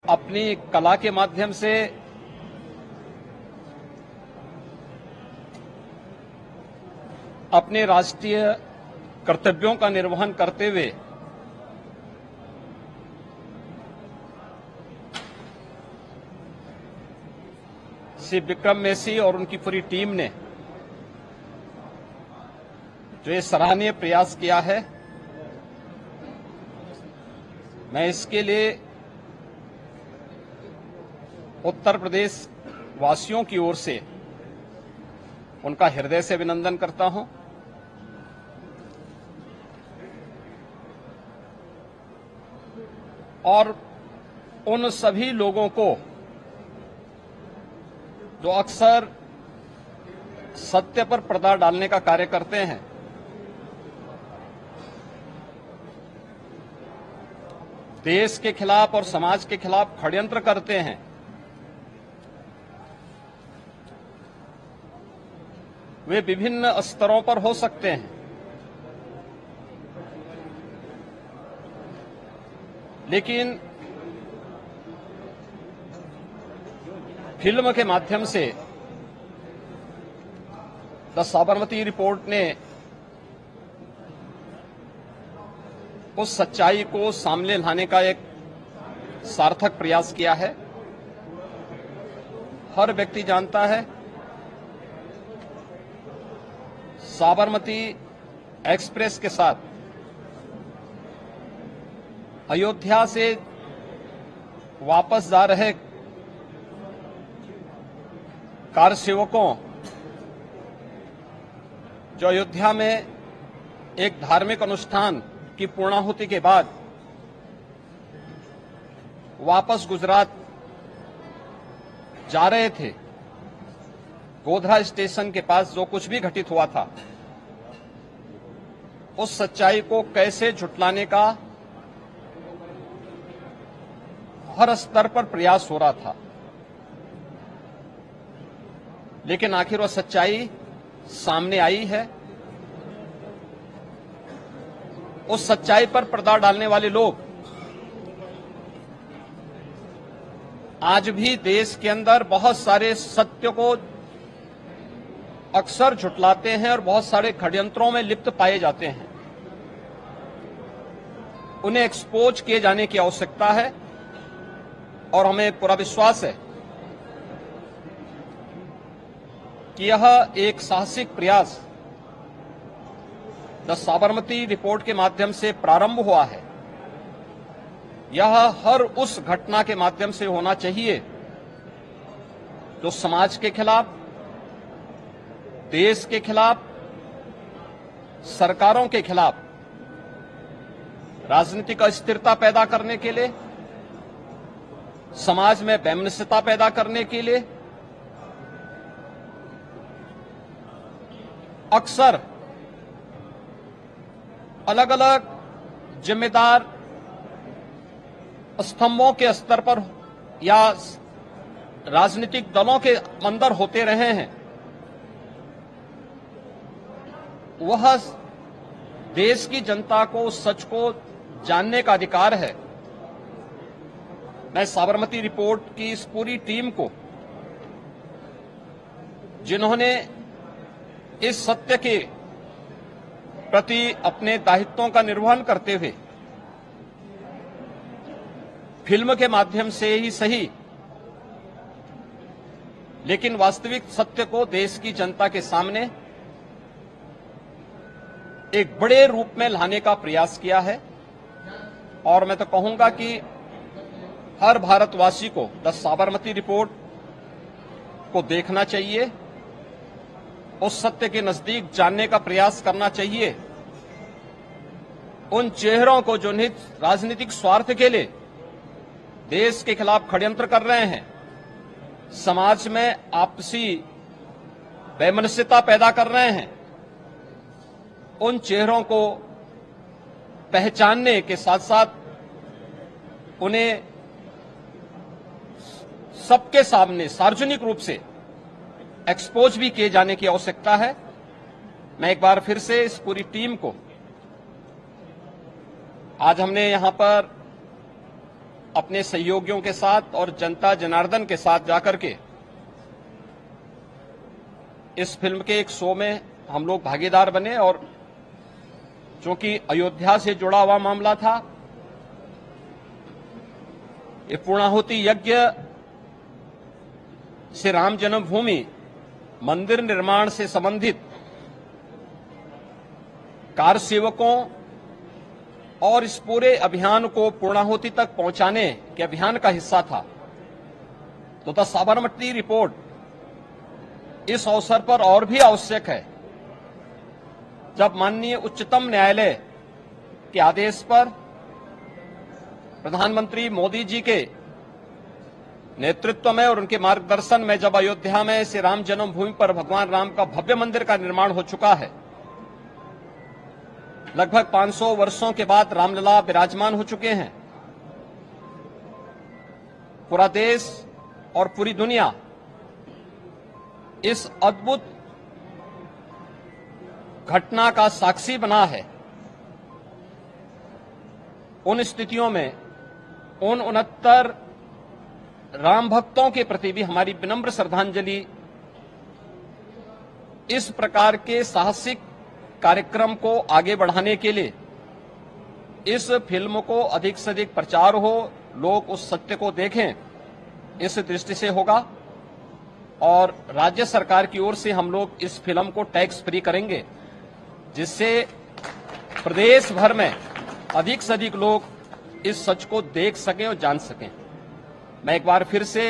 अपनी कला के माध्यम से अपने राष्ट्रीय कर्तव्यों का निर्वहन करते हुए श्री विक्रम मेसी और उनकी पूरी टीम ने जो ये सराहनीय प्रयास किया है, मैं इसके लिए उत्तर प्रदेश वासियों की ओर से उनका हृदय से अभिनंदन करता हूं। और उन सभी लोगों को जो अक्सर सत्य पर पर्दा डालने का कार्य करते हैं, देश के खिलाफ और समाज के खिलाफ षड्यंत्र करते हैं, वे विभिन्न स्तरों पर हो सकते हैं, लेकिन फिल्म के माध्यम से द साबरमती रिपोर्ट ने उस सच्चाई को सामने लाने का एक सार्थक प्रयास किया है। हर व्यक्ति जानता है, साबरमती एक्सप्रेस के साथ अयोध्या से वापस जा रहे कार सेवकों, जो अयोध्या में एक धार्मिक अनुष्ठान की पूर्णाहुति के बाद वापस गुजरात जा रहे थे, गोधरा स्टेशन के पास जो कुछ भी घटित हुआ था, उस सच्चाई को कैसे झुटलाने का हर स्तर पर प्रयास हो रहा था, लेकिन आखिर वह सच्चाई सामने आई है। उस सच्चाई पर पर्दा डालने वाले लोग आज भी देश के अंदर बहुत सारे सत्य को अक्सर झुटलाते हैं और बहुत सारे षड्यंत्रों में लिप्त पाए जाते हैं। उन्हें एक्सपोज किए जाने की आवश्यकता है और हमें पूरा विश्वास है कि यह एक साहसिक प्रयास द साबरमती रिपोर्ट के माध्यम से प्रारंभ हुआ है। यह हर उस घटना के माध्यम से होना चाहिए जो समाज के खिलाफ, देश के खिलाफ, सरकारों के खिलाफ राजनीतिक अस्थिरता पैदा करने के लिए, समाज में वैमनस्यता पैदा करने के लिए अक्सर अलग अलग जिम्मेदार स्तंभों के स्तर पर या राजनीतिक दलों के अंदर होते रहे हैं। वह देश की जनता को उस सच को जानने का अधिकार है। मैं साबरमती रिपोर्ट की इस पूरी टीम को, जिन्होंने इस सत्य के प्रति अपने दायित्वों का निर्वहन करते हुए फिल्म के माध्यम से ही सही, लेकिन वास्तविक सत्य को देश की जनता के सामने एक बड़े रूप में लाने का प्रयास किया है। और मैं तो कहूंगा कि हर भारतवासी को द साबरमती रिपोर्ट को देखना चाहिए, उस सत्य के नजदीक जानने का प्रयास करना चाहिए। उन चेहरों को जो निहित राजनीतिक स्वार्थ के लिए देश के खिलाफ षड्यंत्र कर रहे हैं, समाज में आपसी वैमनस्यता पैदा कर रहे हैं, उन चेहरों को पहचानने के साथ साथ उन्हें सबके सामने सार्वजनिक रूप से एक्सपोज भी किए जाने की आवश्यकता है। मैं एक बार फिर से इस पूरी टीम को, आज हमने यहां पर अपने सहयोगियों के साथ और जनता जनार्दन के साथ जाकर के इस फिल्म के एक शो में हम लोग भागीदार बने। और चूंकि अयोध्या से जुड़ा हुआ मामला था, ये पूर्णाहुति यज्ञ से राम जन्मभूमि मंदिर निर्माण से संबंधित कार्यसेवकों और इस पूरे अभियान को पूर्णाहुति तक पहुंचाने के अभियान का हिस्सा था। तो द साबरमती रिपोर्ट इस अवसर पर और भी आवश्यक है, जब माननीय उच्चतम न्यायालय के आदेश पर प्रधानमंत्री मोदी जी के नेतृत्व में और उनके मार्गदर्शन में जब अयोध्या में श्री राम जन्मभूमि पर भगवान राम का भव्य मंदिर का निर्माण हो चुका है, लगभग 500 वर्षों के बाद रामलला विराजमान हो चुके हैं, पूरा देश और पूरी दुनिया इस अद्भुत घटना का साक्षी बना है। उन स्थितियों में उन 69 राम भक्तों के प्रति भी हमारी विनम्र श्रद्धांजलि इस प्रकार के साहसिक कार्यक्रम को आगे बढ़ाने के लिए इस फिल्म को अधिक से अधिक प्रचार हो, लोग उस सत्य को देखें, इस दृष्टि से होगा। और राज्य सरकार की ओर से हम लोग इस फिल्म को टैक्स फ्री करेंगे, जिससे प्रदेश भर में अधिक से अधिक लोग इस सच को देख सकें और जान सकें। मैं एक बार फिर से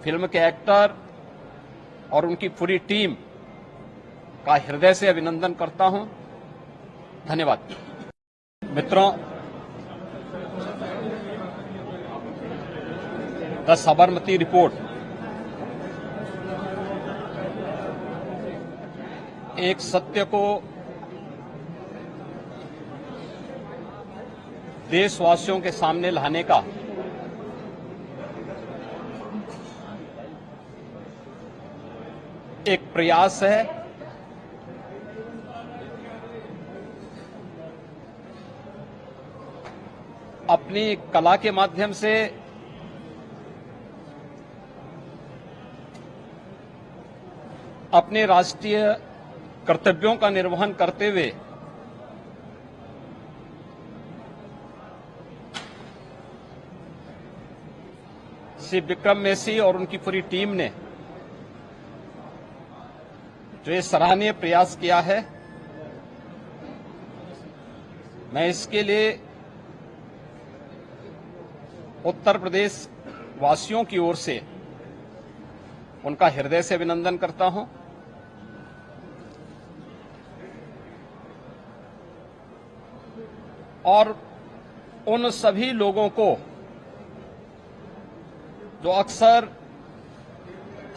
फिल्म के एक्टर और उनकी पूरी टीम का हृदय से अभिनंदन करता हूं। धन्यवाद। मित्रों, द साबरमती रिपोर्ट एक सत्य को देशवासियों के सामने लाने का एक प्रयास है। अपनी कला के माध्यम से अपने राष्ट्रीय कर्तव्यों का निर्वहन करते हुए श्री विक्रम मेसी और उनकी पूरी टीम ने जो ये सराहनीय प्रयास किया है, मैं इसके लिए उत्तर प्रदेश वासियों की ओर से उनका हृदय से अभिनंदन करता हूं। और उन सभी लोगों को जो अक्सर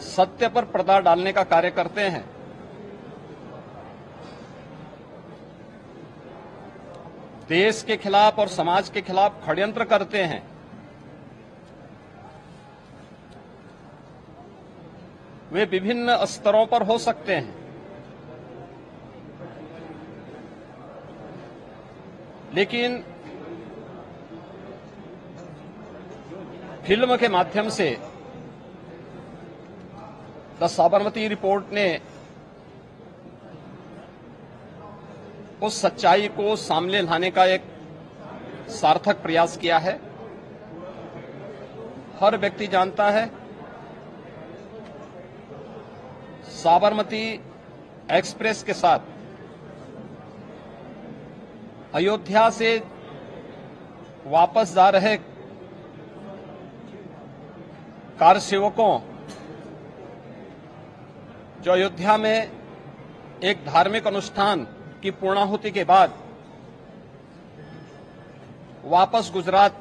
सत्य पर पर्दा डालने का कार्य करते हैं, देश के खिलाफ और समाज के खिलाफ षड्यंत्र करते हैं, वे विभिन्न स्तरों पर हो सकते हैं, लेकिन फिल्म के माध्यम से द साबरमती रिपोर्ट ने उस सच्चाई को सामने लाने का एक सार्थक प्रयास किया है। हर व्यक्ति जानता है, साबरमती एक्सप्रेस के साथ अयोध्या से वापस जा रहे कार्यसेवकों, जो अयोध्या में एक धार्मिक अनुष्ठान की पूर्णाहुति के बाद वापस गुजरात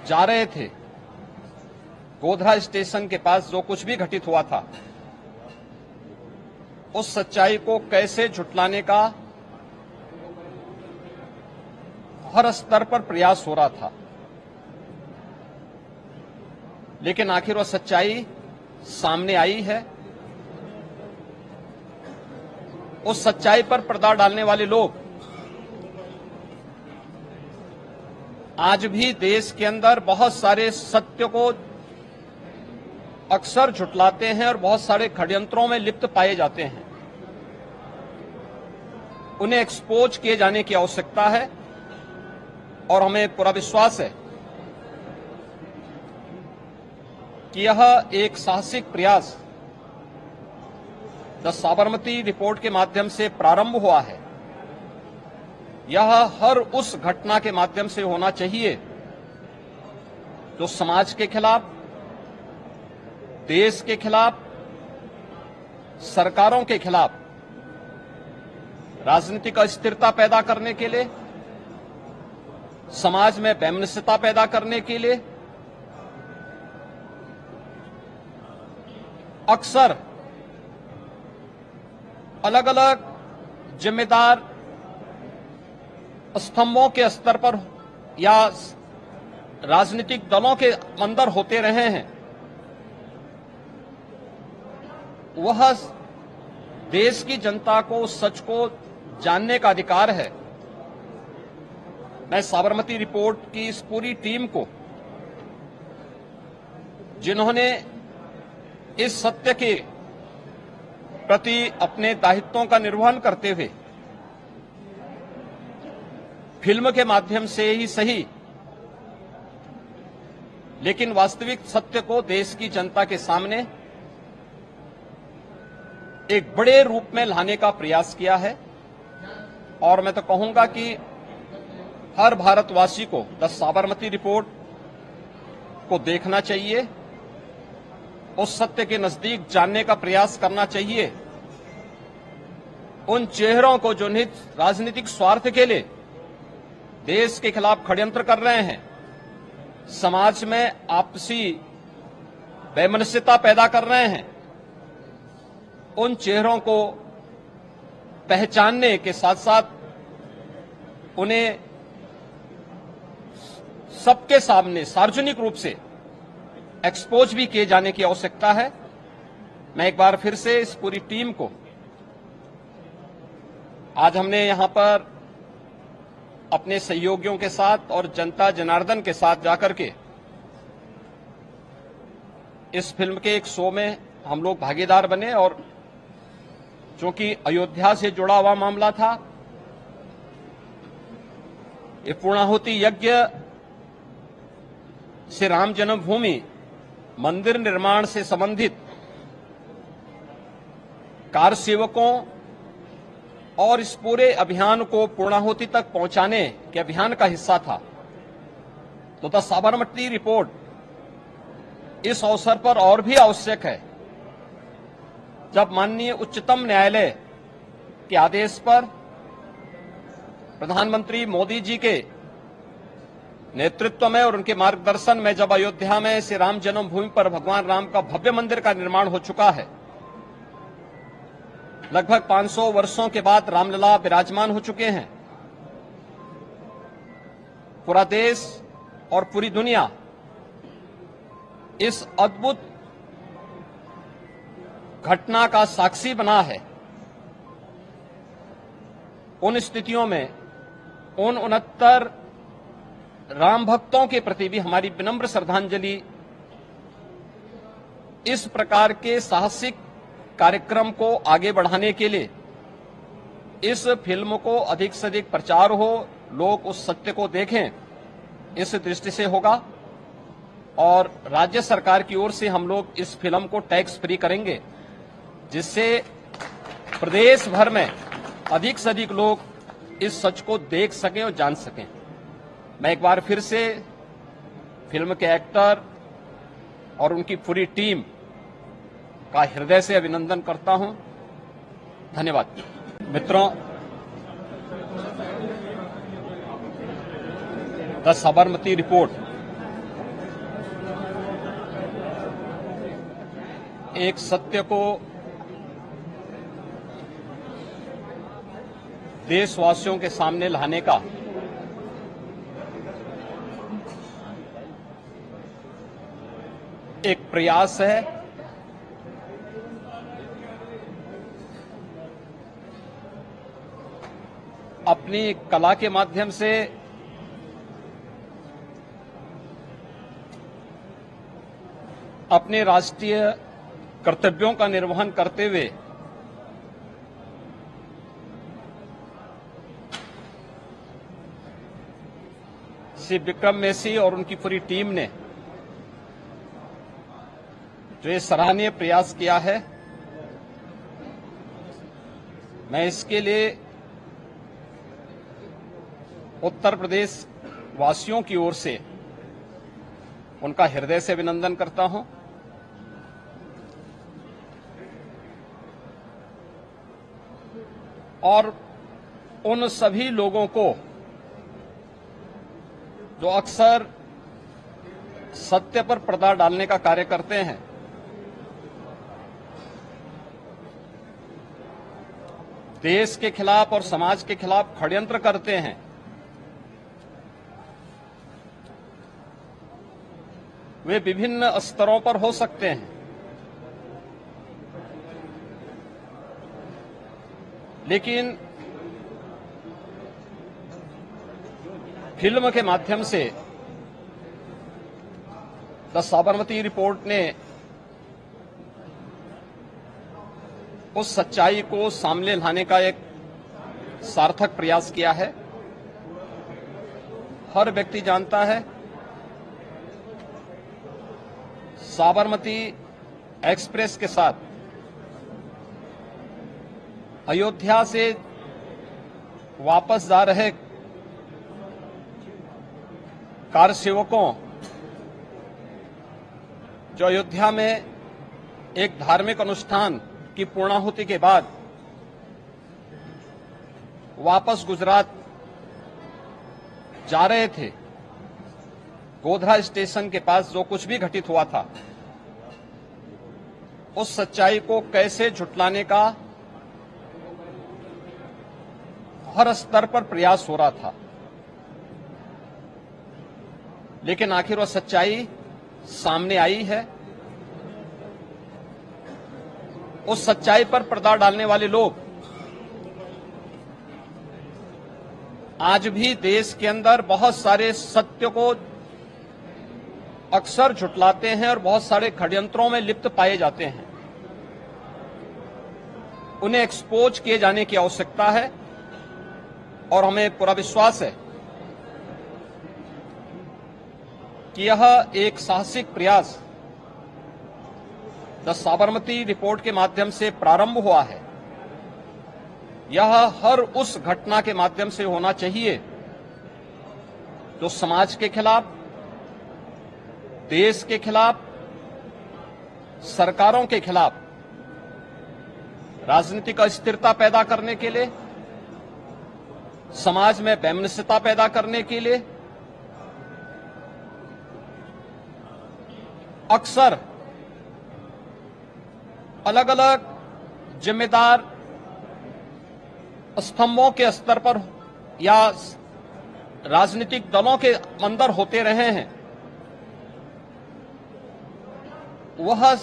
जा रहे थे, गोधरा स्टेशन के पास जो कुछ भी घटित हुआ था, उस सच्चाई को कैसे झुटलाने का हर स्तर पर प्रयास हो रहा था, लेकिन आखिर वह सच्चाई सामने आई है। उस सच्चाई पर पर्दा डालने वाले लोग आज भी देश के अंदर बहुत सारे सत्य को अक्सर झुटलाते हैं और बहुत सारे षड्यंत्रों में लिप्त पाए जाते हैं। उन्हें एक्सपोज किए जाने की आवश्यकता है और हमें पूरा विश्वास है कि यह एक साहसिक प्रयास द साबरमती रिपोर्ट के माध्यम से प्रारंभ हुआ है। यह हर उस घटना के माध्यम से होना चाहिए जो समाज के खिलाफ, देश के खिलाफ, सरकारों के खिलाफ राजनीतिक अस्थिरता पैदा करने के लिए, समाज में वैमनस्यता पैदा करने के लिए अक्सर अलग अलग जिम्मेदार स्तंभों के स्तर पर या राजनीतिक दलों के अंदर होते रहे हैं। वह देश की जनता को सच को जानने का अधिकार है। मैं साबरमती रिपोर्ट की इस पूरी टीम को, जिन्होंने इस सत्य के प्रति अपने दायित्वों का निर्वहन करते हुए फिल्म के माध्यम से ही सही लेकिन वास्तविक सत्य को देश की जनता के सामने एक बड़े रूप में लाने का प्रयास किया है। और मैं तो कहूंगा कि हर भारतवासी को द साबरमती रिपोर्ट को देखना चाहिए, उस सत्य के नजदीक जानने का प्रयास करना चाहिए। उन चेहरों को जो निहित राजनीतिक स्वार्थ के लिए देश के खिलाफ षड्यंत्र कर रहे हैं, समाज में आपसी वैमनस्यता पैदा कर रहे हैं, उन चेहरों को पहचानने के साथ साथ उन्हें सबके सामने सार्वजनिक रूप से एक्सपोज भी किए जाने की आवश्यकता है। मैं एक बार फिर से इस पूरी टीम को, आज हमने यहां पर अपने सहयोगियों के साथ और जनता जनार्दन के साथ जाकर के इस फिल्म के एक शो में हम लोग भागीदार बने, और चूंकि अयोध्या से जुड़ा हुआ मामला था, ये पूर्णाहुति यज्ञ से राम जन्मभूमि मंदिर निर्माण से संबंधित कार सेवकों और इस पूरे अभियान को पूर्णाहुति तक पहुंचाने के अभियान का हिस्सा था। तो द साबरमती रिपोर्ट इस अवसर पर और भी आवश्यक है, जब माननीय उच्चतम न्यायालय के आदेश पर प्रधानमंत्री मोदी जी के नेतृत्व में और उनके मार्गदर्शन में जब अयोध्या में श्री राम जन्मभूमि पर भगवान राम का भव्य मंदिर का निर्माण हो चुका है, लगभग 500 वर्षों के बाद रामलला विराजमान हो चुके हैं, पूरा देश और पूरी दुनिया इस अद्भुत घटना का साक्षी बना है। उन स्थितियों में उन 69 राम भक्तों के प्रति भी हमारी विनम्र श्रद्धांजलि इस प्रकार के साहसिक कार्यक्रम को आगे बढ़ाने के लिए इस फिल्म को अधिक से अधिक प्रचार हो, लोग उस सत्य को देखें, इस दृष्टि से होगा। और राज्य सरकार की ओर से हम लोग इस फिल्म को टैक्स फ्री करेंगे, जिससे प्रदेश भर में अधिक से अधिक लोग इस सच को देख सकें और जान सकें। मैं एक बार फिर से फिल्म के एक्टर और उनकी पूरी टीम का हृदय से अभिनंदन करता हूं। धन्यवाद। मित्रों, द साबरमती रिपोर्ट एक सत्य को देशवासियों के सामने लाने का एक प्रयास है। अपनी कला के माध्यम से अपने राष्ट्रीय कर्तव्यों का निर्वहन करते हुए श्री विक्रम मेसी और उनकी पूरी टीम ने जो ये सराहनीय प्रयास किया है, मैं इसके लिए उत्तर प्रदेश वासियों की ओर से उनका हृदय से अभिनंदन करता हूं। और उन सभी लोगों को जो अक्सर सत्य पर पर्दा डालने का कार्य करते हैं, देश के खिलाफ और समाज के खिलाफ षड्यंत्र करते हैं, वे विभिन्न स्तरों पर हो सकते हैं, लेकिन फिल्म के माध्यम से द साबरमती रिपोर्ट ने उस सच्चाई को सामने लाने का एक सार्थक प्रयास किया है। हर व्यक्ति जानता है, साबरमती एक्सप्रेस के साथ अयोध्या से वापस जा रहे कार सेवकों जो अयोध्या में एक धार्मिक अनुष्ठान की पूर्णाहुति के बाद वापस गुजरात जा रहे थे, गोधरा स्टेशन के पास जो कुछ भी घटित हुआ था, उस सच्चाई को कैसे झुटलाने का हर स्तर पर प्रयास हो रहा था, लेकिन आखिर वह सच्चाई सामने आई है। उस सच्चाई पर पर्दा डालने वाले लोग आज भी देश के अंदर बहुत सारे सत्य को अक्सर झुटलाते हैं और बहुत सारे षड्यंत्रों में लिप्त पाए जाते हैं। उन्हें एक्सपोज किए जाने की आवश्यकता है और हमें पूरा विश्वास है कि यह एक साहसिक प्रयास द साबरमती रिपोर्ट के माध्यम से प्रारंभ हुआ है। यह हर उस घटना के माध्यम से होना चाहिए जो समाज के खिलाफ, देश के खिलाफ, सरकारों के खिलाफ राजनीतिक अस्थिरता पैदा करने के लिए, समाज में वैमनस्यता पैदा करने के लिए अक्सर अलग अलग जिम्मेदार स्तंभों के स्तर पर या राजनीतिक दलों के अंदर होते रहे हैं। वह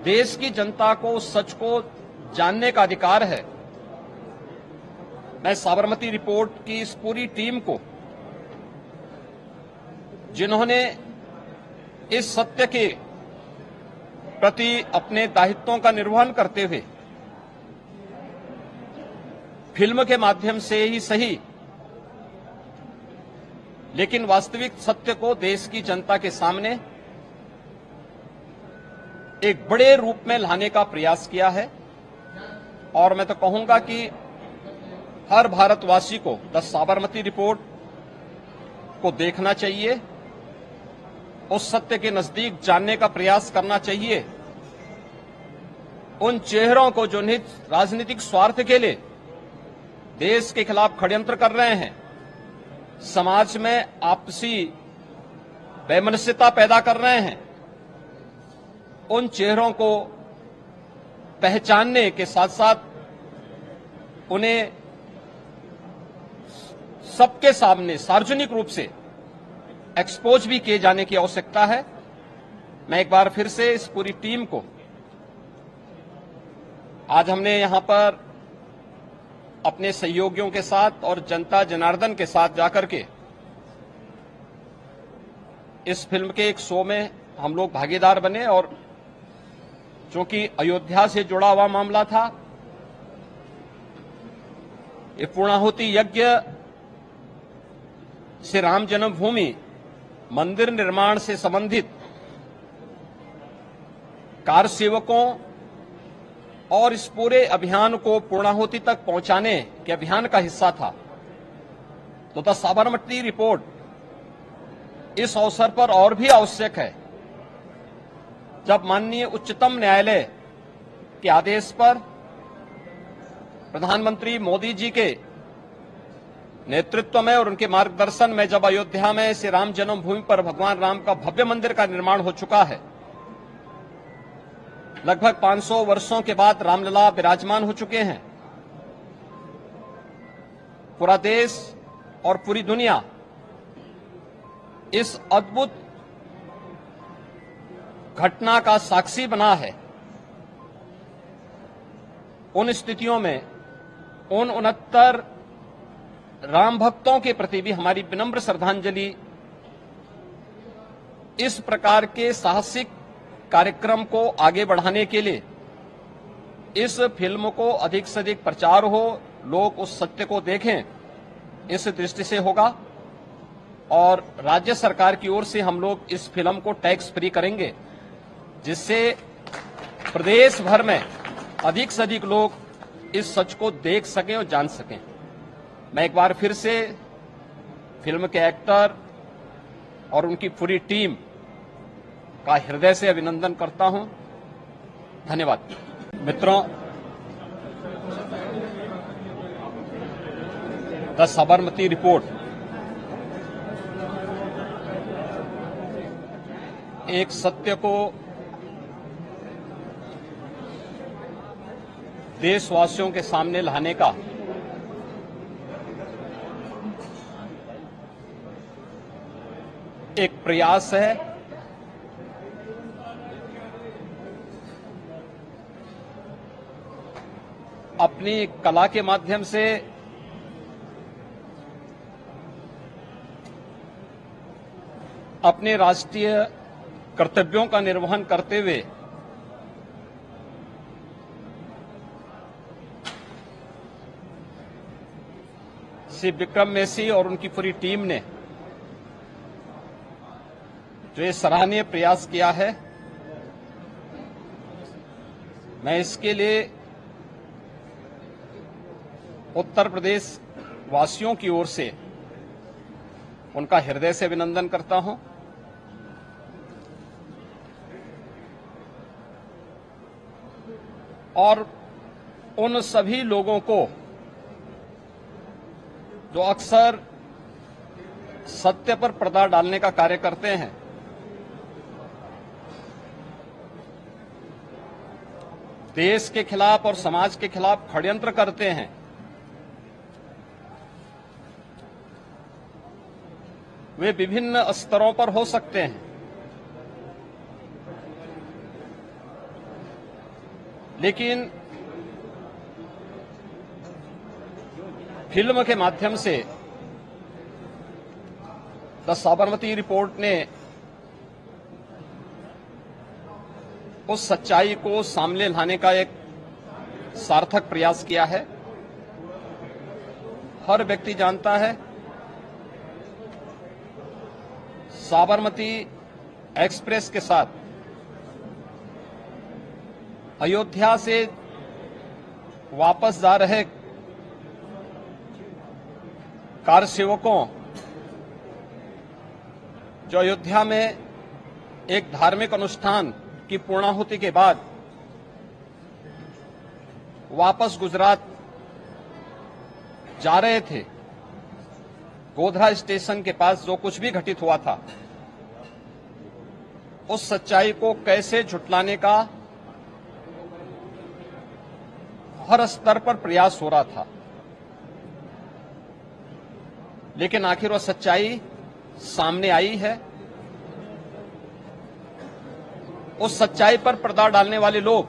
देश की जनता को सच को जानने का अधिकार है। मैं साबरमती रिपोर्ट की इस पूरी टीम को, जिन्होंने इस सत्य के प्रति अपने दायित्वों का निर्वहन करते हुए फिल्म के माध्यम से ही सही, लेकिन वास्तविक सत्य को देश की जनता के सामने एक बड़े रूप में लाने का प्रयास किया है। और मैं तो कहूंगा कि हर भारतवासी को द साबरमती रिपोर्ट को देखना चाहिए, उस सत्य के नजदीक जानने का प्रयास करना चाहिए। उन चेहरों को जो निज राजनीतिक स्वार्थ के लिए देश के खिलाफ षड्यंत्र कर रहे हैं, समाज में आपसी वैमनस्यता पैदा कर रहे हैं, उन चेहरों को पहचानने के साथ साथ उन्हें सबके सामने सार्वजनिक रूप से एक्सपोज भी किए जाने की आवश्यकता है। मैं एक बार फिर से इस पूरी टीम को, आज हमने यहां पर अपने सहयोगियों के साथ और जनता जनार्दन के साथ जाकर के इस फिल्म के एक शो में हम लोग भागीदार बने और चूंकि अयोध्या से जुड़ा हुआ मामला था, ये पूर्णाहुति यज्ञ से राम जन्मभूमि मंदिर निर्माण से संबंधित कारसेवकों और इस पूरे अभियान को पूर्णाहुति तक पहुंचाने के अभियान का हिस्सा था। तो द साबरमती रिपोर्ट इस अवसर पर और भी आवश्यक है जब माननीय उच्चतम न्यायालय के आदेश पर प्रधानमंत्री मोदी जी के नेतृत्व में और उनके मार्गदर्शन में जब अयोध्या में श्री राम जन्मभूमि पर भगवान राम का भव्य मंदिर का निर्माण हो चुका है, लगभग 500 वर्षों के बाद रामलला विराजमान हो चुके हैं, पूरा देश और पूरी दुनिया इस अद्भुत घटना का साक्षी बना है। उन स्थितियों में उन 69 राम भक्तों के प्रति भी हमारी विनम्र श्रद्धांजलि इस प्रकार के साहसिक कार्यक्रम को आगे बढ़ाने के लिए इस फिल्म को अधिक से अधिक प्रचार हो, लोग उस सत्य को देखें, इस दृष्टि से होगा। और राज्य सरकार की ओर से हम लोग इस फिल्म को टैक्स फ्री करेंगे, जिससे प्रदेश भर में अधिक से अधिक लोग इस सच को देख सकें और जान सकें। मैं एक बार फिर से फिल्म के एक्टर और उनकी पूरी टीम का हृदय से अभिनंदन करता हूं। धन्यवाद। मित्रों, द साबरमती रिपोर्ट एक सत्य को देशवासियों के सामने लाने का एक प्रयास है। अपनी कला के माध्यम से अपने राष्ट्रीय कर्तव्यों का निर्वहन करते हुए श्री विक्रम मेसी और उनकी पूरी टीम ने जो ये सराहनीय प्रयास किया है, मैं इसके लिए उत्तर प्रदेश वासियों की ओर से उनका हृदय से अभिनंदन करता हूं। और उन सभी लोगों को जो अक्सर सत्य पर पर्दा डालने का कार्य करते हैं, देश के खिलाफ और समाज के खिलाफ षड्यंत्र करते हैं, वे विभिन्न स्तरों पर हो सकते हैं, लेकिन फिल्म के माध्यम से द साबरमती रिपोर्ट ने उस सच्चाई को सामने लाने का एक सार्थक प्रयास किया है। हर व्यक्ति जानता है साबरमती एक्सप्रेस के साथ अयोध्या से वापस जा रहे कार सेवकों जो अयोध्या में एक धार्मिक अनुष्ठान की पूर्णाहुति के बाद वापस गुजरात जा रहे थे, गोधरा स्टेशन के पास जो कुछ भी घटित हुआ था, उस सच्चाई को कैसे झुटलाने का हर स्तर पर प्रयास हो रहा था, लेकिन आखिर वह सच्चाई सामने आई है। उस सच्चाई पर पर्दा डालने वाले लोग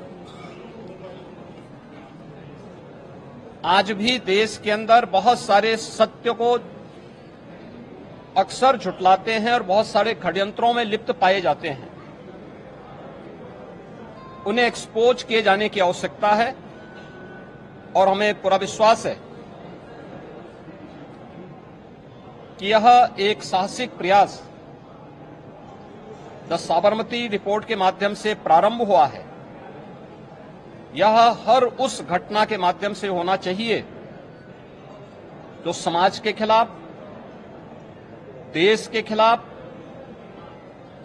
आज भी देश के अंदर बहुत सारे सत्य को अक्सर झुटलाते हैं और बहुत सारे षड्यंत्रों में लिप्त पाए जाते हैं। उन्हें एक्सपोज किए जाने की आवश्यकता है और हमें पूरा विश्वास है कि यह एक साहसिक प्रयास द साबरमती रिपोर्ट के माध्यम से प्रारंभ हुआ है। यह हर उस घटना के माध्यम से होना चाहिए जो समाज के खिलाफ, देश के खिलाफ,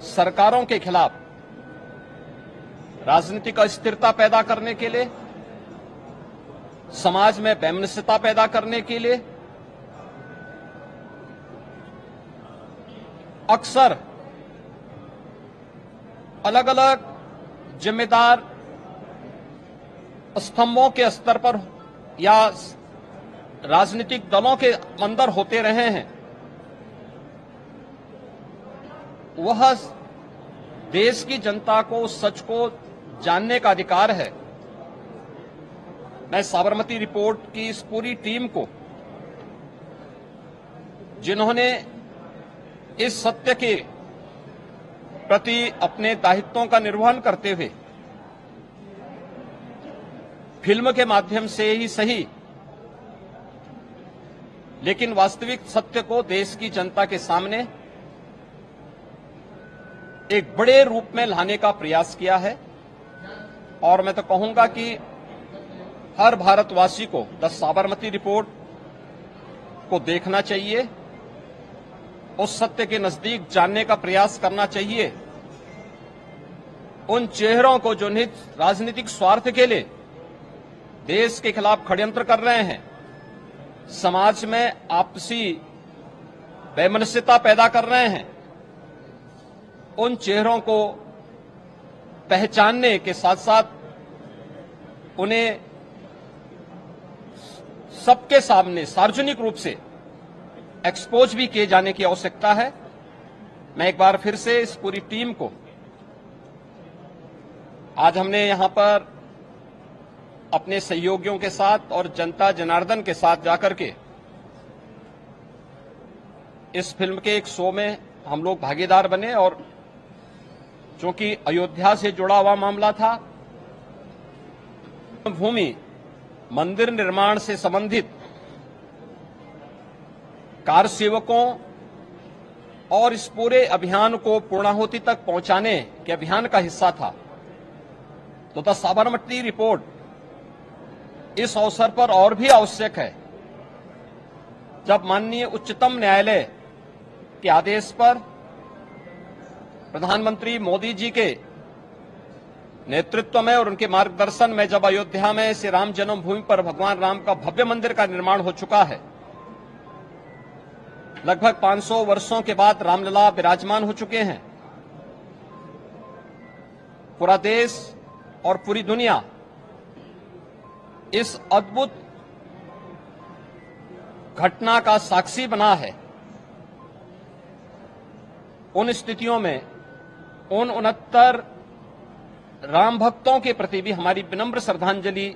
सरकारों के खिलाफ राजनीतिक अस्थिरता पैदा करने के लिए, समाज में वैमनस्यता पैदा करने के लिए अक्सर अलग अलग जिम्मेदार स्तंभों के स्तर पर या राजनीतिक दलों के अंदर होते रहे हैं। वह देश की जनता को सच को जानने का अधिकार है। मैं साबरमती रिपोर्ट की इस पूरी टीम को, जिन्होंने इस सत्य के प्रति अपने दायित्वों का निर्वहन करते हुए फिल्म के माध्यम से ही सही लेकिन वास्तविक सत्य को देश की जनता के सामने एक बड़े रूप में लाने का प्रयास किया है। और मैं तो कहूंगा कि हर भारतवासी को द साबरमती रिपोर्ट को देखना चाहिए, उस सत्य के नजदीक जानने का प्रयास करना चाहिए। उन चेहरों को जो निज राजनीतिक स्वार्थ के लिए देश के खिलाफ षड्यंत्र कर रहे हैं, समाज में आपसी वैमनस्यता पैदा कर रहे हैं, उन चेहरों को पहचानने के साथ साथ उन्हें सबके सामने सार्वजनिक रूप से एक्सपोज भी किए जाने की आवश्यकता है। मैं एक बार फिर से इस पूरी टीम को, आज हमने यहां पर अपने सहयोगियों के साथ और जनता जनार्दन के साथ जाकर के इस फिल्म के एक शो में हम लोग भागीदार बने। और चूंकि अयोध्या से जुड़ा हुआ मामला था, भूमि मंदिर निर्माण से संबंधित कार सेवकों और इस पूरे अभियान को पूर्णाहुति तक पहुंचाने के अभियान का हिस्सा था। तो द साबरमती रिपोर्ट इस अवसर पर और भी आवश्यक है, जब माननीय उच्चतम न्यायालय के आदेश पर प्रधानमंत्री मोदी जी के नेतृत्व में और उनके मार्गदर्शन में जब अयोध्या में श्री राम जन्मभूमि पर भगवान राम का भव्य मंदिर का निर्माण हो चुका है, लगभग 500 वर्षों के बाद रामलला विराजमान हो चुके हैं, पूरा देश और पूरी दुनिया इस अद्भुत घटना का साक्षी बना है। उन स्थितियों में उन 69 राम भक्तों के प्रति भी हमारी विनम्र श्रद्धांजलि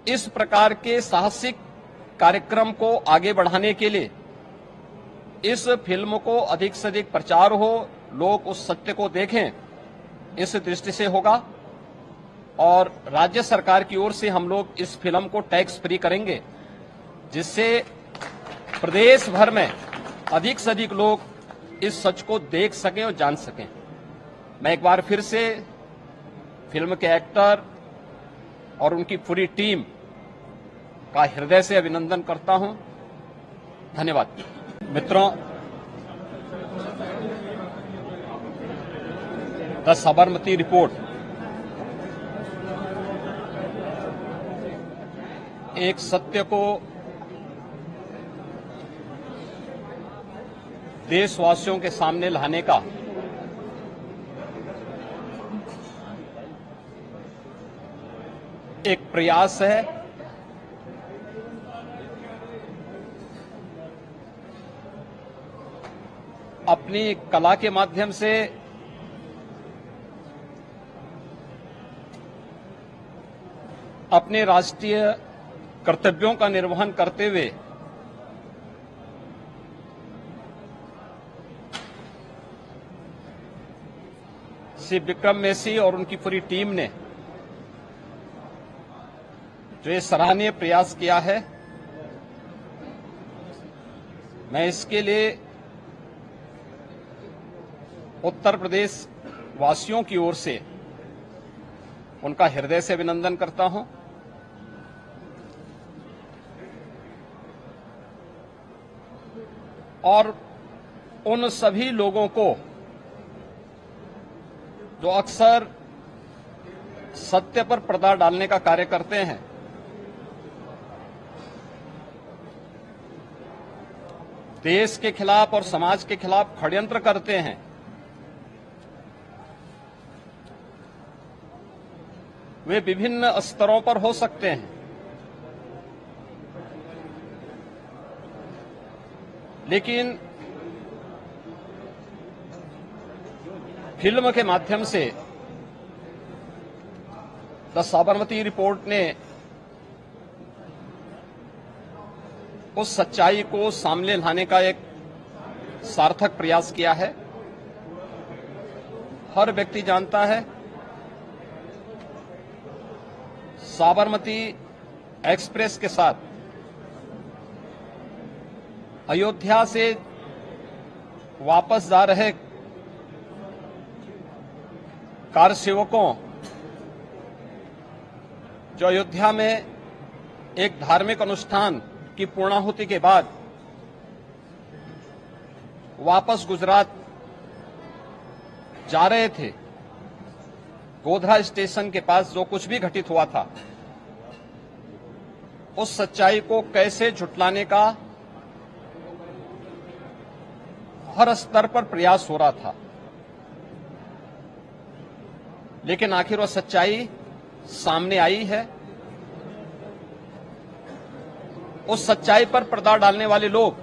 इस प्रकार के साहसिक कार्यक्रम को आगे बढ़ाने के लिए इस फिल्म को अधिक से अधिक प्रचार हो, लोग उस सत्य को देखें, इस दृष्टि से होगा। और राज्य सरकार की ओर से हम लोग इस फिल्म को टैक्स फ्री करेंगे, जिससे प्रदेश भर में अधिक से अधिक लोग इस सच को देख सकें और जान सकें। मैं एक बार फिर से फिल्म के एक्टर और उनकी पूरी टीम का हृदय से अभिनंदन करता हूं। धन्यवाद। मित्रों, द साबरमती रिपोर्ट एक सत्य को देशवासियों के सामने लाने का एक प्रयास है। अपनी कला के माध्यम से अपने राष्ट्रीय कर्तव्यों का निर्वहन करते हुए श्री विक्रम मैसी और उनकी पूरी टीम ने जो ये सराहनीय प्रयास किया है, मैं इसके लिए उत्तर प्रदेश वासियों की ओर से उनका हृदय से अभिनंदन करता हूं। और उन सभी लोगों को जो अक्सर सत्य पर पर्दा डालने का कार्य करते हैं, देश के खिलाफ और समाज के खिलाफ षड्यंत्र करते हैं, वे विभिन्न स्तरों पर हो सकते हैं, लेकिन फिल्म के माध्यम से द साबरमती रिपोर्ट ने उस सच्चाई को सामने लाने का एक सार्थक प्रयास किया है। हर व्यक्ति जानता है, साबरमती एक्सप्रेस के साथ अयोध्या से वापस जा रहे कार सेवकों, जो अयोध्या में एक धार्मिक अनुष्ठान की पूर्णाहुति के बाद वापस गुजरात जा रहे थे, गोधरा स्टेशन के पास जो कुछ भी घटित हुआ था, उस सच्चाई को कैसे झुटलाने का हर स्तर पर प्रयास हो रहा था, लेकिन आखिर वह सच्चाई सामने आई है। उस सच्चाई पर पर्दा डालने वाले लोग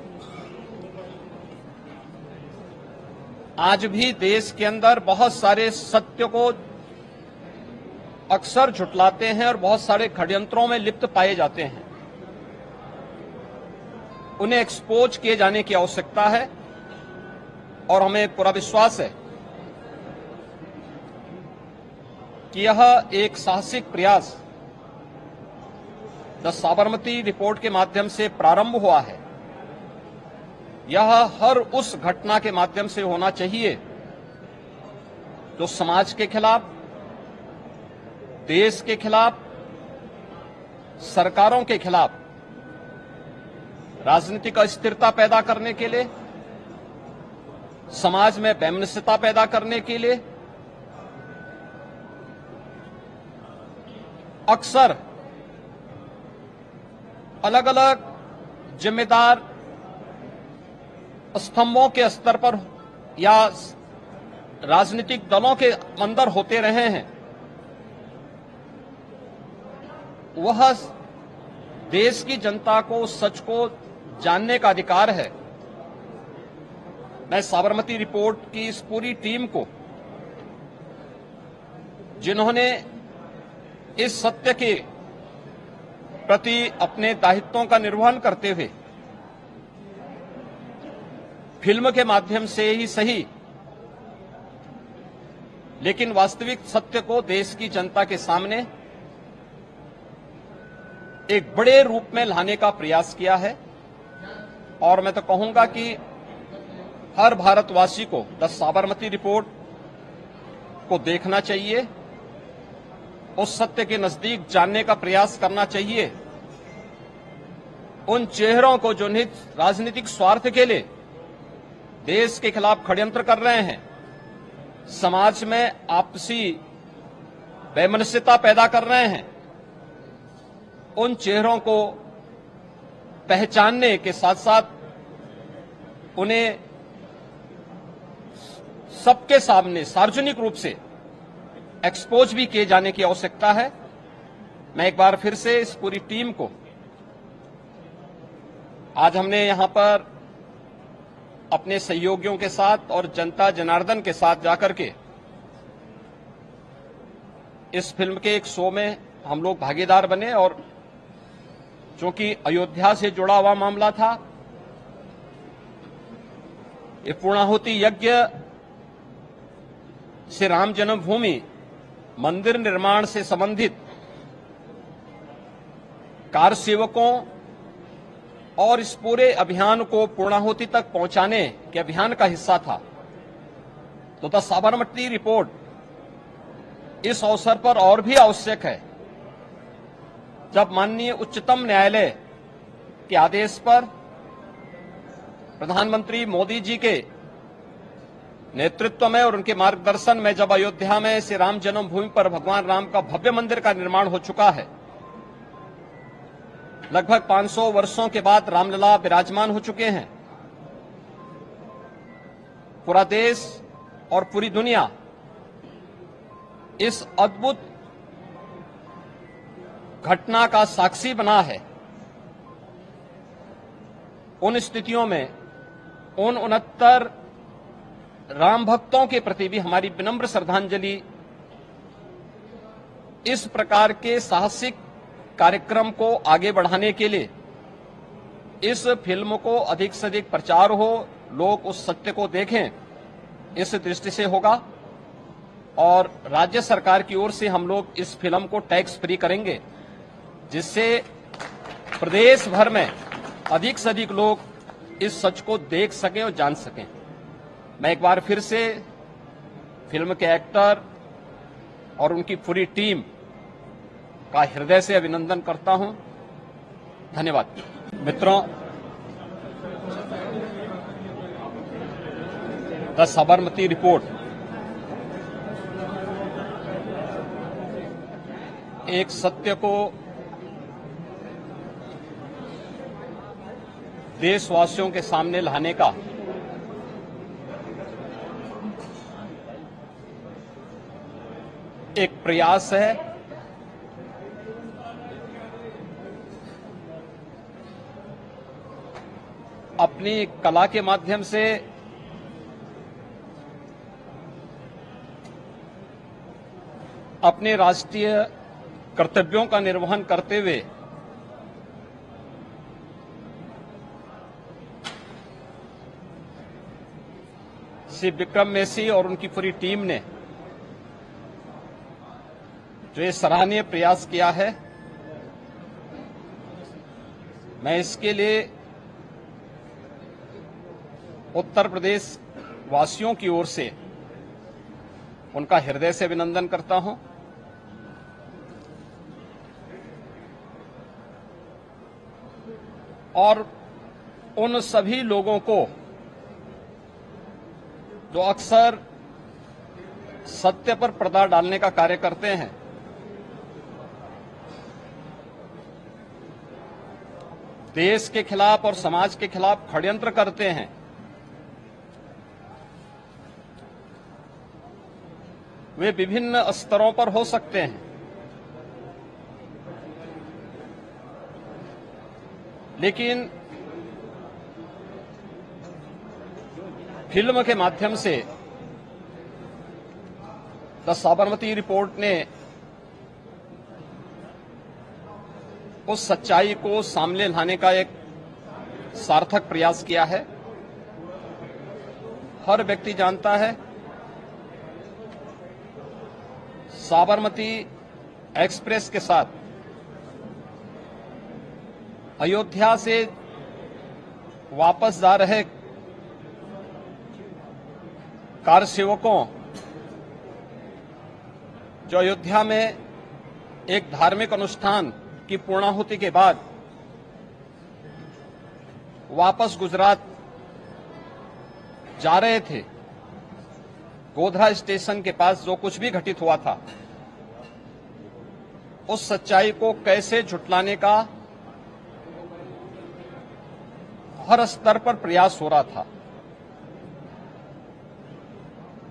आज भी देश के अंदर बहुत सारे सत्य को अक्सर झुटलाते हैं और बहुत सारे षड्यंत्रों में लिप्त पाए जाते हैं। उन्हें एक्सपोज किए जाने की आवश्यकता है और हमें पूरा विश्वास है कि यह एक साहसिक प्रयास द साबरमती रिपोर्ट के माध्यम से प्रारंभ हुआ है। यह हर उस घटना के माध्यम से होना चाहिए जो समाज के खिलाफ, देश के खिलाफ, सरकारों के खिलाफ राजनीतिक अस्थिरता पैदा करने के लिए, समाज में वैमनस्यता पैदा करने के लिए अक्सर अलग अलग जिम्मेदार स्तंभों के स्तर पर या राजनीतिक दलों के अंदर होते रहे हैं। वह देश की जनता को सच को जानने का अधिकार है। मैं साबरमती रिपोर्ट की इस पूरी टीम को, जिन्होंने इस सत्य के प्रति अपने दायित्वों का निर्वहन करते हुए फिल्म के माध्यम से ही सही, लेकिन वास्तविक सत्य को देश की जनता के सामने एक बड़े रूप में लाने का प्रयास किया है। और मैं तो कहूंगा कि हर भारतवासी को द साबरमती रिपोर्ट को देखना चाहिए, उस सत्य के नजदीक जानने का प्रयास करना चाहिए। उन चेहरों को जो निज राजनीतिक स्वार्थ के लिए देश के खिलाफ षड्यंत्र कर रहे हैं, समाज में आपसी वैमनस्यता पैदा कर रहे हैं, उन चेहरों को पहचानने के साथ साथ उन्हें सबके सामने सार्वजनिक रूप से एक्सपोज भी किए जाने की आवश्यकता है। मैं एक बार फिर से इस पूरी टीम को, आज हमने यहां पर अपने सहयोगियों के साथ और जनता जनार्दन के साथ जाकर के इस फिल्म के एक शो में हम लोग भागीदार बने, और चूंकि अयोध्या से जुड़ा हुआ मामला था, ये पूर्णाहुति यज्ञ श्री राम जन्मभूमि मंदिर निर्माण से संबंधित कार सेवकों और इस पूरे अभियान को पूर्णाहुति तक पहुंचाने के अभियान का हिस्सा था। तो द साबरमती रिपोर्ट इस अवसर पर और भी आवश्यक है जब माननीय उच्चतम न्यायालय के आदेश पर प्रधानमंत्री मोदी जी के नेतृत्व में और उनके मार्गदर्शन में जब अयोध्या में श्री राम जन्मभूमि पर भगवान राम का भव्य मंदिर का निर्माण हो चुका है, लगभग 500 वर्षों के बाद रामलला विराजमान हो चुके हैं, पूरा देश और पूरी दुनिया इस अद्भुत घटना का साक्षी बना है। उन स्थितियों में उन 69 राम भक्तों के प्रति भी हमारी विनम्र श्रद्धांजलि इस प्रकार के साहसिक कार्यक्रम को आगे बढ़ाने के लिए इस फिल्म को अधिक से अधिक प्रचार हो, लोग उस सत्य को देखें, इस दृष्टि से होगा। और राज्य सरकार की ओर से हम लोग इस फिल्म को टैक्स फ्री करेंगे, जिससे प्रदेश भर में अधिक से अधिक लोग इस सच को देख सकें और जान सकें। मैं एक बार फिर से फिल्म के एक्टर और उनकी पूरी टीम का हृदय से अभिनंदन करता हूं। धन्यवाद। मित्रों, द साबरमती रिपोर्ट एक सत्य को देशवासियों के सामने लाने का एक प्रयास है। अपनी कला के माध्यम से अपने राष्ट्रीय कर्तव्यों का निर्वहन करते हुए श्री विक्रम मेसी और उनकी पूरी टीम ने जो ये सराहनीय प्रयास किया है, मैं इसके लिए उत्तर प्रदेश वासियों की ओर से उनका हृदय से अभिनंदन करता हूं। और उन सभी लोगों को जो अक्सर सत्य पर पर्दा डालने का कार्य करते हैं, देश के खिलाफ और समाज के खिलाफ षड्यंत्र करते हैं, वे विभिन्न स्तरों पर हो सकते हैं, लेकिन फिल्म के माध्यम से द साबरमती रिपोर्ट ने उस सच्चाई को सामने लाने का एक सार्थक प्रयास किया है। हर व्यक्ति जानता है साबरमती एक्सप्रेस के साथ अयोध्या से वापस जा रहे कार सेवकों जो अयोध्या में एक धार्मिक अनुष्ठान की पूर्णाहुति के बाद वापस गुजरात जा रहे थे, गोधरा स्टेशन के पास जो कुछ भी घटित हुआ था, उस सच्चाई को कैसे झुटलाने का हर स्तर पर प्रयास हो रहा था,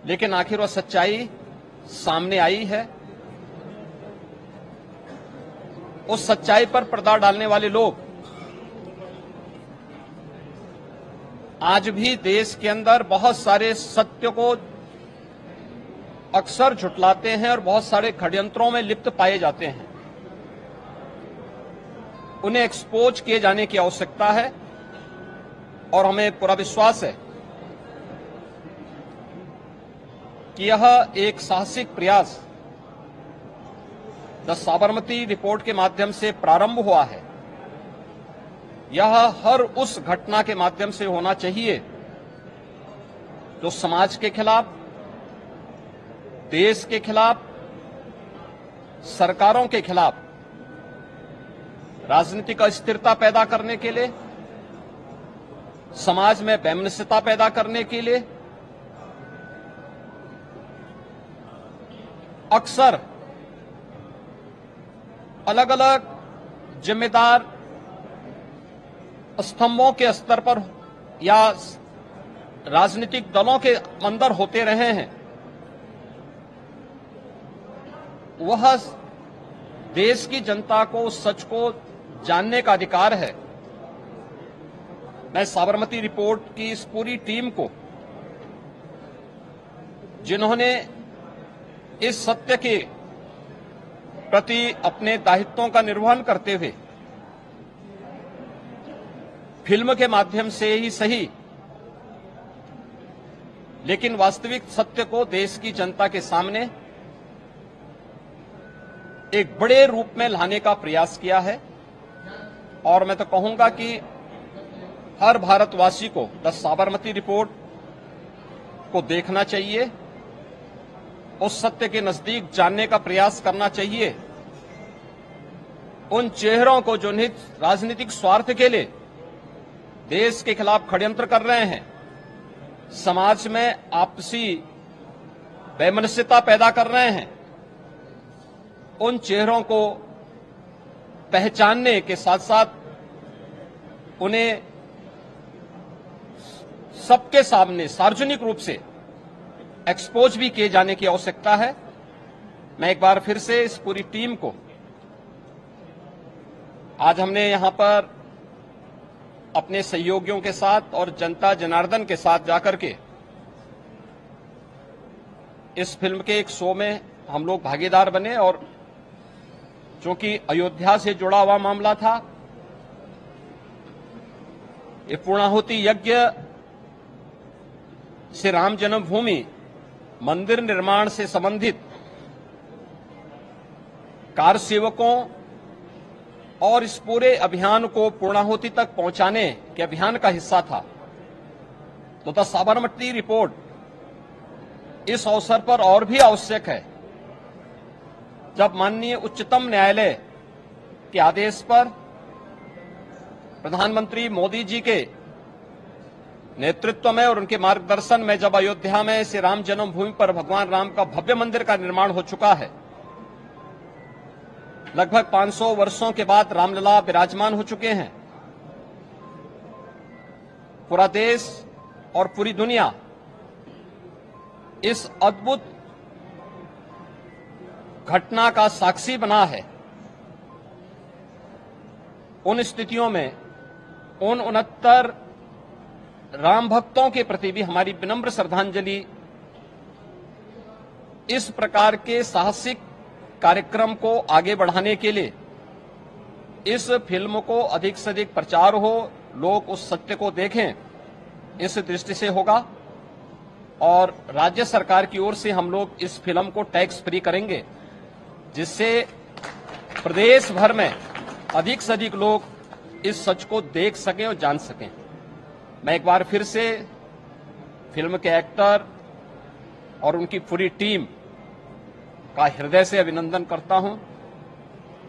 लेकिन आखिर वह सच्चाई सामने आई है। उस सच्चाई पर पर्दा डालने वाले लोग आज भी देश के अंदर बहुत सारे सत्य को अक्सर झुटलाते हैं और बहुत सारे षड्यंत्रों में लिप्त पाए जाते हैं। उन्हें एक्सपोज किए जाने की आवश्यकता है और हमें पूरा विश्वास है कि यह एक साहसिक प्रयास द साबरमती रिपोर्ट के माध्यम से प्रारंभ हुआ है। यह हर उस घटना के माध्यम से होना चाहिए जो समाज के खिलाफ, देश के खिलाफ, सरकारों के खिलाफ राजनीतिक अस्थिरता पैदा करने के लिए, समाज में वैमनस्यता पैदा करने के लिए अक्सर अलग अलग जिम्मेदार स्तंभों के स्तर पर या राजनीतिक दलों के अंदर होते रहे हैं। वह देश की जनता को सच को जानने का अधिकार है। मैं साबरमती रिपोर्ट की इस पूरी टीम को, जिन्होंने इस सत्य के प्रति अपने दायित्वों का निर्वहन करते हुए फिल्म के माध्यम से ही सही लेकिन वास्तविक सत्य को देश की जनता के सामने एक बड़े रूप में लाने का प्रयास किया है। और मैं तो कहूंगा कि हर भारतवासी को द साबरमती रिपोर्ट को देखना चाहिए, उस सत्य के नजदीक जानने का प्रयास करना चाहिए। उन चेहरों को जो निहित राजनीतिक स्वार्थ के लिए देश के खिलाफ षड्यंत्र कर रहे हैं, समाज में आपसी वैमनस्यता पैदा कर रहे हैं, उन चेहरों को पहचानने के साथ साथ उन्हें सबके सामने सार्वजनिक रूप से एक्सपोज भी किए जाने की आवश्यकता है। मैं एक बार फिर से इस पूरी टीम को, आज हमने यहां पर अपने सहयोगियों के साथ और जनता जनार्दन के साथ जाकर के इस फिल्म के एक शो में हम लोग भागीदार बने। और चूंकि अयोध्या से जुड़ा हुआ मामला था, ये पूर्णाहुति यज्ञ से राम जन्मभूमि मंदिर निर्माण से संबंधित कारसेवकों और इस पूरे अभियान को पूर्णाहुति तक पहुंचाने के अभियान का हिस्सा था। तो द साबरमती रिपोर्ट इस अवसर पर और भी आवश्यक है, जब माननीय उच्चतम न्यायालय के आदेश पर प्रधानमंत्री मोदी जी के नेतृत्व में और उनके मार्गदर्शन में जब अयोध्या में श्री राम जन्मभूमि पर भगवान राम का भव्य मंदिर का निर्माण हो चुका है, लगभग 500 वर्षों के बाद रामलला विराजमान हो चुके हैं, पूरा देश और पूरी दुनिया इस अद्भुत घटना का साक्षी बना है। उन स्थितियों में उन 69 राम भक्तों के प्रति भी हमारी विनम्र श्रद्धांजलि इस प्रकार के साहसिक कार्यक्रम को आगे बढ़ाने के लिए, इस फिल्म को अधिक से अधिक प्रचार हो, लोग उस सत्य को देखें, इस दृष्टि से होगा। और राज्य सरकार की ओर से हम लोग इस फिल्म को टैक्स फ्री करेंगे, जिससे प्रदेश भर में अधिक से अधिक लोग इस सच को देख सकें और जान सकें। मैं एक बार फिर से फिल्म के एक्टर और उनकी पूरी टीम का हृदय से अभिनंदन करता हूं।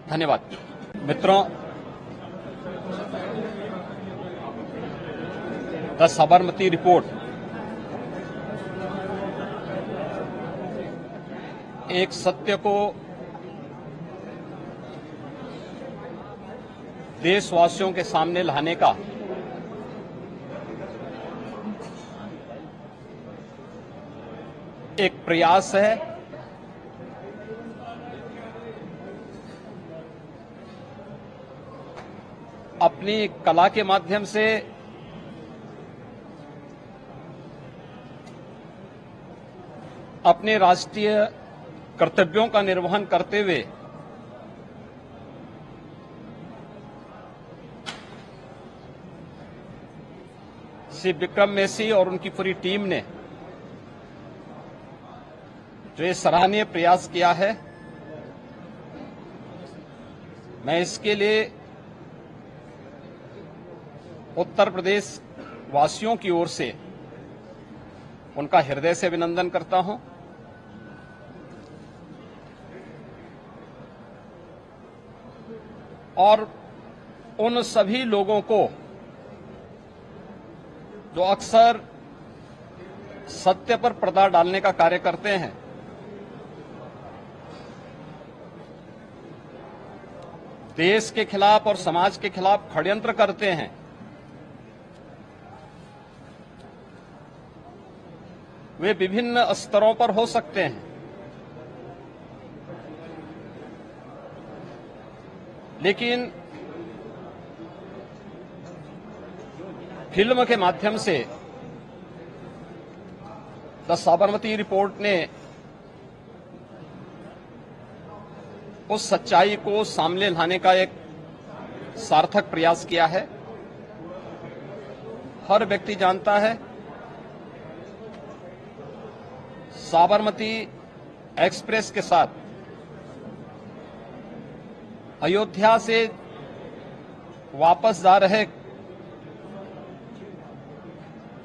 धन्यवाद। मित्रों, द साबरमती रिपोर्ट एक सत्य को देशवासियों के सामने लाने का एक प्रयास है। अपनी कला के माध्यम से अपने राष्ट्रीय कर्तव्यों का निर्वहन करते हुए श्री विक्रम मेसी और उनकी पूरी टीम ने जो ये सराहनीय प्रयास किया है, मैं इसके लिए उत्तर प्रदेश वासियों की ओर से उनका हृदय से अभिनंदन करता हूं। और उन सभी लोगों को जो अक्सर सत्य पर पर्दा डालने का कार्य करते हैं, देश के खिलाफ और समाज के खिलाफ षड्यंत्र करते हैं, वे विभिन्न स्तरों पर हो सकते हैं, लेकिन फिल्म के माध्यम से द साबरमती रिपोर्ट ने उस सच्चाई को सामने लाने का एक सार्थक प्रयास किया है। हर व्यक्ति जानता है, साबरमती एक्सप्रेस के साथ अयोध्या से वापस जा रहे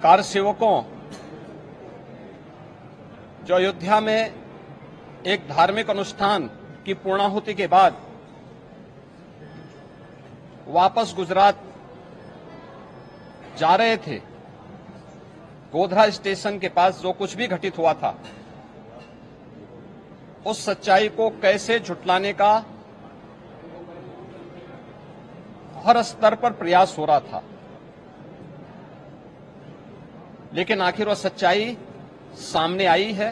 कार सेवकों, जो अयोध्या में एक धार्मिक अनुष्ठान की पूर्णाहुति के बाद वापस गुजरात जा रहे थे, गोधरा स्टेशन के पास जो कुछ भी घटित हुआ था, उस सच्चाई को कैसे झुटलाने का हर स्तर पर प्रयास हो रहा था, लेकिन आखिर वह सच्चाई सामने आई है।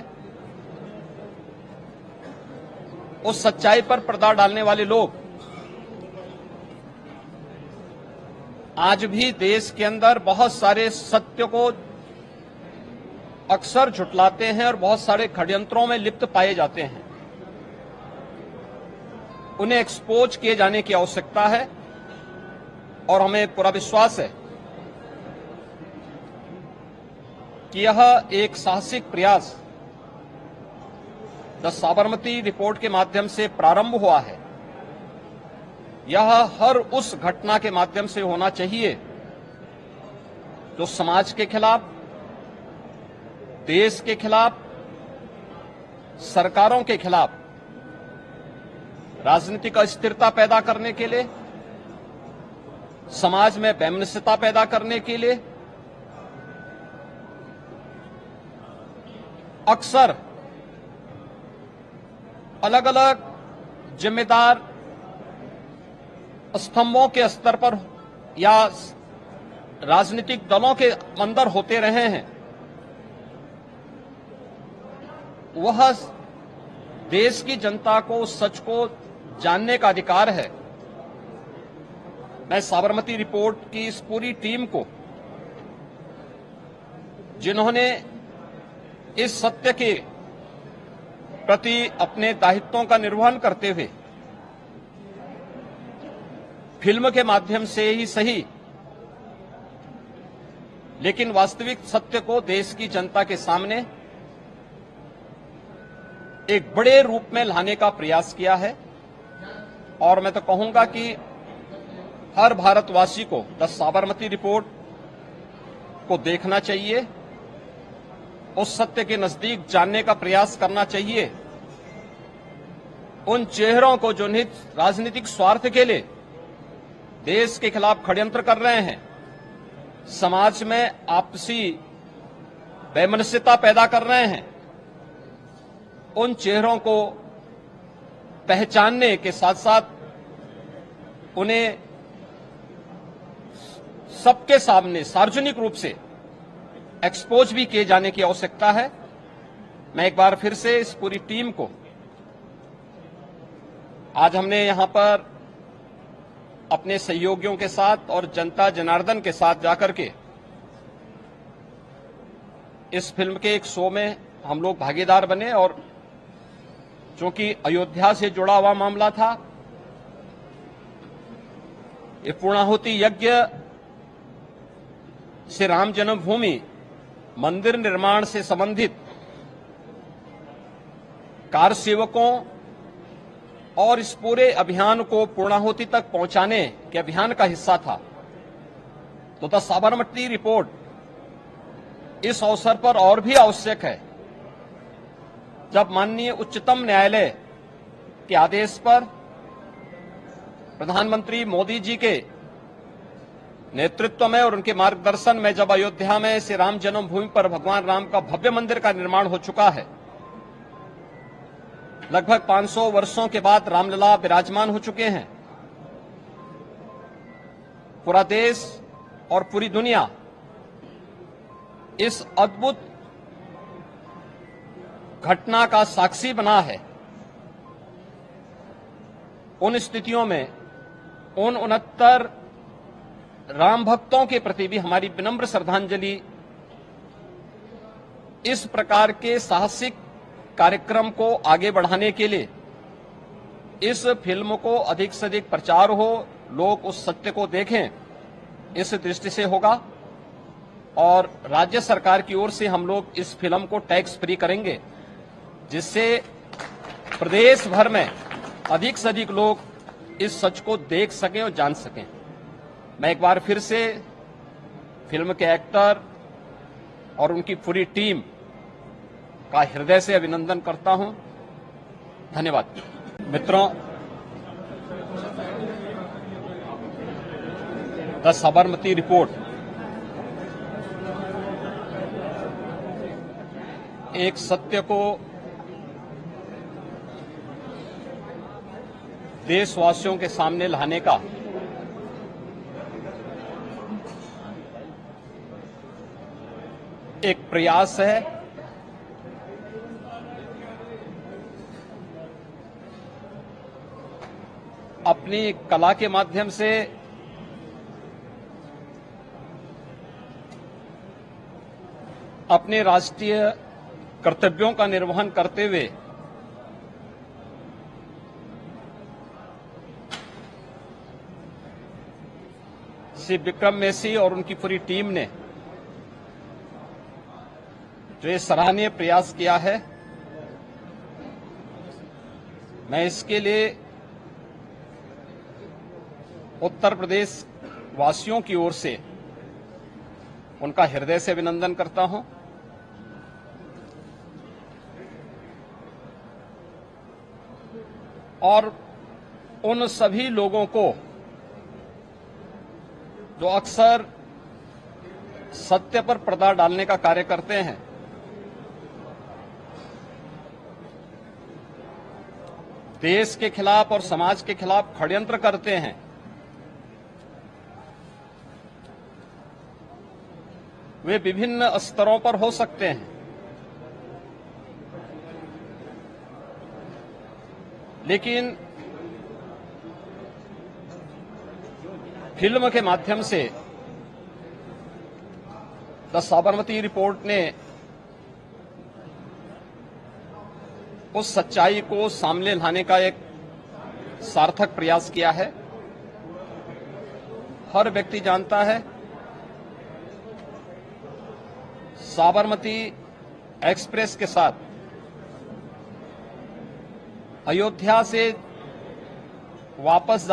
उस सच्चाई पर पर्दा डालने वाले लोग आज भी देश के अंदर बहुत सारे सत्य को अक्सर झुटलाते हैं और बहुत सारे षड्यंत्रों में लिप्त पाए जाते हैं। उन्हें एक्सपोज किए जाने की आवश्यकता है और हमें पूरा विश्वास है कि यह एक साहसिक प्रयास द साबरमती रिपोर्ट के माध्यम से प्रारंभ हुआ है। यह हर उस घटना के माध्यम से होना चाहिए जो समाज के खिलाफ, देश के खिलाफ, सरकारों के खिलाफ राजनीतिक अस्थिरता पैदा करने के लिए, समाज में वैमनस्यता पैदा करने के लिए अक्सर अलग अलग जिम्मेदार स्तंभों के स्तर पर या राजनीतिक दलों के अंदर होते रहे हैं। वह देश की जनता को सच को जानने का अधिकार है। मैं साबरमती रिपोर्ट की इस पूरी टीम को, जिन्होंने इस सत्य के प्रति अपने दायित्वों का निर्वहन करते हुए फिल्म के माध्यम से ही सही, लेकिन वास्तविक सत्य को देश की जनता के सामने एक बड़े रूप में लाने का प्रयास किया है। और मैं तो कहूंगा कि हर भारतवासी को द साबरमती रिपोर्ट को देखना चाहिए, उस सत्य के नजदीक जानने का प्रयास करना चाहिए। उन चेहरों को जो निज राजनीतिक स्वार्थ के लिए देश के खिलाफ षड्यंत्र कर रहे हैं, समाज में आपसी वैमनस्यता पैदा कर रहे हैं, उन चेहरों को पहचानने के साथ साथ उन्हें सबके सामने सार्वजनिक रूप से एक्सपोज भी किए जाने की आवश्यकता है। मैं एक बार फिर से इस पूरी टीम को, आज हमने यहां पर अपने सहयोगियों के साथ और जनता जनार्दन के साथ जाकर के इस फिल्म के एक शो में हम लोग भागीदार बने, और चूंकि अयोध्या से जुड़ा हुआ मामला था, ये पूर्णाहुति यज्ञ से राम जन्मभूमि मंदिर निर्माण से संबंधित कार सेवकों और इस पूरे अभियान को पूर्णाहुति तक पहुंचाने के अभियान का हिस्सा था। तो द साबरमती रिपोर्ट इस अवसर पर और भी आवश्यक है जब माननीय उच्चतम न्यायालय के आदेश पर प्रधानमंत्री मोदी जी के नेतृत्व में और उनके मार्गदर्शन में जब अयोध्या में श्री राम जन्मभूमि पर भगवान राम का भव्य मंदिर का निर्माण हो चुका है, लगभग 500 वर्षों के बाद रामलला विराजमान हो चुके हैं, पूरा देश और पूरी दुनिया इस अद्भुत घटना का साक्षी बना है। उन स्थितियों में उन 69 राम भक्तों के प्रति भी हमारी विनम्र श्रद्धांजलि इस प्रकार के साहसिक कार्यक्रम को आगे बढ़ाने के लिए इस फिल्म को अधिक से अधिक प्रचार हो, लोग उस सत्य को देखें, इस दृष्टि से होगा। और राज्य सरकार की ओर से हम लोग इस फिल्म को टैक्स फ्री करेंगे, जिससे प्रदेश भर में अधिक से अधिक लोग इस सच को देख सकें और जान सकें। मैं एक बार फिर से फिल्म के एक्टर और उनकी पूरी टीम का हृदय से अभिनंदन करता हूं। धन्यवाद। मित्रों, द साबरमती रिपोर्ट एक सत्य को देशवासियों के सामने लाने का एक प्रयास है। अपनी कला के माध्यम से अपने राष्ट्रीय कर्तव्यों का निर्वहन करते हुए श्री विक्रम मेसी और उनकी पूरी टीम ने जो ये सराहनीय प्रयास किया है, मैं इसके लिए उत्तर प्रदेश वासियों की ओर से उनका हृदय से अभिनंदन करता हूं। और उन सभी लोगों को जो अक्सर सत्य पर पर्दा डालने का कार्य करते हैं, देश के खिलाफ और समाज के खिलाफ षड्यंत्र करते हैं, वे विभिन्न स्तरों पर हो सकते हैं, लेकिन फिल्म के माध्यम से द साबरमती रिपोर्ट ने उस सच्चाई को सामने लाने का एक सार्थक प्रयास किया है। हर व्यक्ति जानता है साबरमती एक्सप्रेस के साथ अयोध्या से वापस